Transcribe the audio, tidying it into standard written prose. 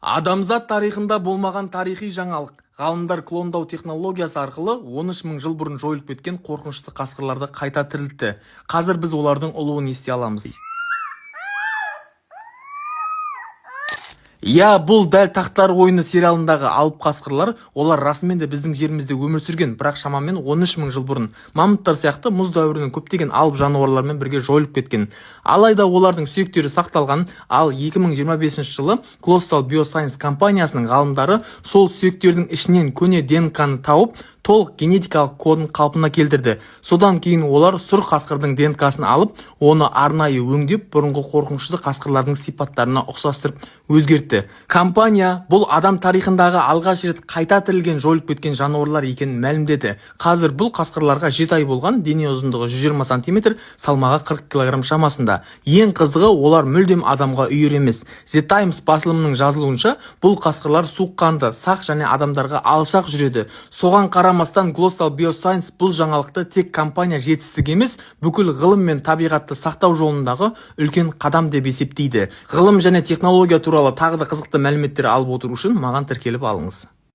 Адамзат тарихында болмаған тарихи жаңалық. Ғалымдар клондау технологиясы арқылы 13 мың жыл бұрын жойылып кеткен қорқынышты қасқырларды қайта тірілтті. Қазір біз олардың ұлуын ести аламыз. Бұл дәл тақтар ойыны сериалындағы алып қасқырлар. Олар расымен де біздің жерімізде өмір сүрген, бірақ шамамен 13 мың жыл бұрын мамонттар сияқты мұз дәуірінің көптеген алып жануарлармен бірге жойылып кеткен. Алайда олардың сүйектері сақталған, ал 2025 жылы Colossal Bioscience компаниясының ғалымдары сол сүйектердің ішінен көне ДНК-ны тауып, толық генетикалық кодын қалпына келтірді. Содан кейін олар сұр қасқырдың ДНК-сын алып, оны арнайы өңдеп, бұрынғы қорқынышты қасқырлардың сипаттарына ұқсастырып өзгертті. Компания бұл адам тарихындағы алғаш рет қайта тірілген жойылып кеткен жануарлар екенін мәлімдеді. Қазір бұл қасқырларға 7 ай болған, дене ұзындығы 120 см, салмағы 40 кг шамасында. Ең қызығы, олар мүлдем адамға үйір емес. The Times басылымының жазылуынша, бұл қасқырлар суыққанды, сақ және адамдарға алшақ жүреді. Соған қарамастан Colossal Bioscience бұл жаңалықты тек компания жетістігі емес, бүкіл ғылым мен табиғатты сақтау жолындағы үлкен қадам деп есептейді. Ғылым және технология туралы тағы да қызықты мәліметтер алып отыру үшін маған тіркеліп алыңыз.